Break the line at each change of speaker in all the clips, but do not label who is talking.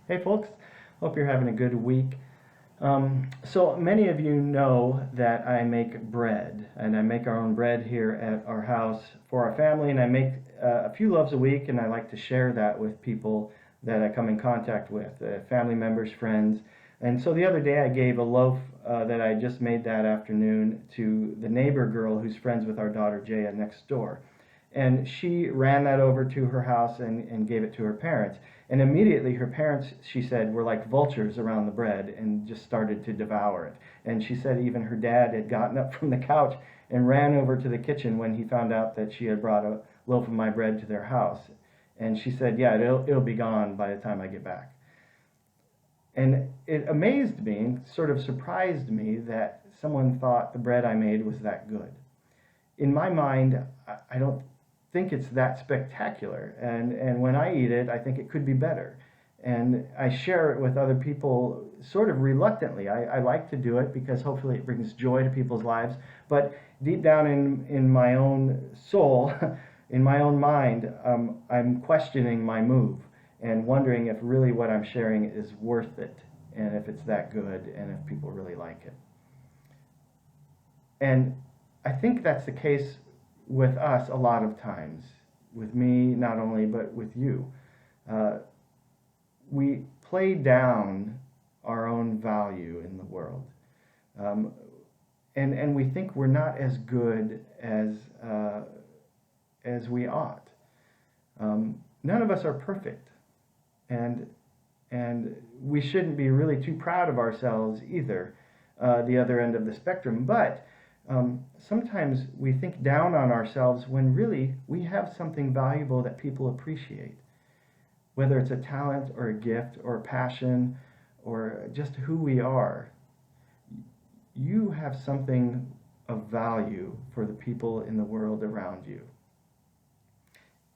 Hey folks, hope you're having a good week. So many of you know that I make bread, and I make our own bread here at our house for our family, and I make a few loaves a week, and I like to share that with people that I come in contact with, family members, friends. And so the other day I gave a loaf that I just made that afternoon to the neighbor girl who's friends with our daughter Jaya next door. And she ran that over to her house and gave it to her parents. And immediately her parents, she said, were like vultures around the bread and just started to devour it. And she said even her dad had gotten up from the couch and ran over to the kitchen when he found out that she had brought a loaf of my bread to their house. And she said, yeah, it'll be gone by the time I get back. And it amazed me and sort of surprised me that someone thought the bread I made was that good. In my mind, I don't think it's that spectacular, and when I eat it I think it could be better, and I share it with other people sort of reluctantly. I like to do it because hopefully it brings joy to people's lives, but deep down in my own soul in my own mind, I'm questioning my move and wondering if really what I'm sharing is worth it, and if it's that good, and if people really like it. And I think that's the case with us a lot of times, with me not only, but with you. We play down our own value in the world, and we think we're not as good as we ought. None of us are perfect, and we shouldn't be really too proud of ourselves either, the other end of the spectrum. But sometimes we think down on ourselves when really we have something valuable that people appreciate. Whether it's a talent or a gift or a passion or just who we are, you have something of value for the people in the world around you.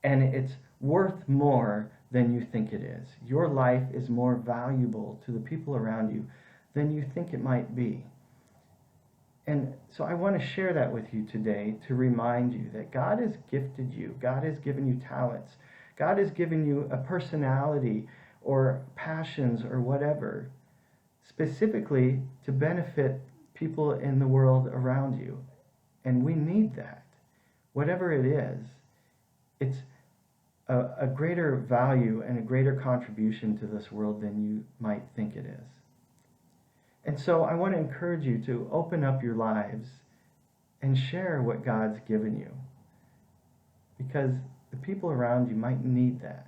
And it's worth more than you think it is. Your life is more valuable to the people around you than you think it might be. And so I want to share that with you today to remind you that God has gifted you. God has given you talents. God has given you a personality or passions or whatever, specifically to benefit people in the world around you. And we need that. Whatever it is, it's a greater value and a greater contribution to this world than you might think it is. And so I want to encourage you to open up your lives and share what God's given you, because the people around you might need that.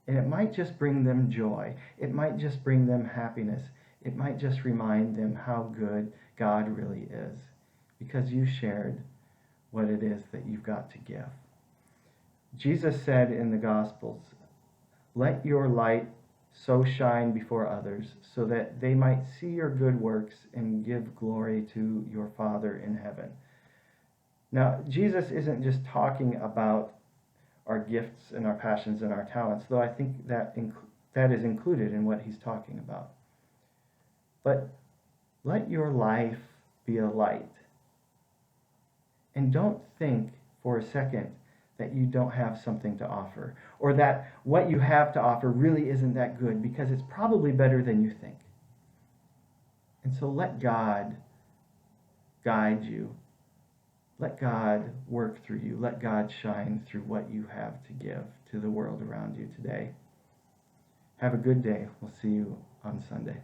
And it might just bring them joy. It might just bring them happiness. It might just remind them how good God really is, because you shared what it is that you've got to give. Jesus said in the Gospels, "Let your light so shine before others, so that they might see your good works and give glory to your Father in heaven." Now, Jesus isn't just talking about our gifts and our passions and our talents, though I think that is included in what he's talking about. But let your life be a light. And don't think for a second that you don't have something to offer, or that what you have to offer really isn't that good, because it's probably better than you think. And so let God guide you. Let God work through you. Let God shine through what you have to give to the world around you today. Have a good day. We'll see you on Sunday.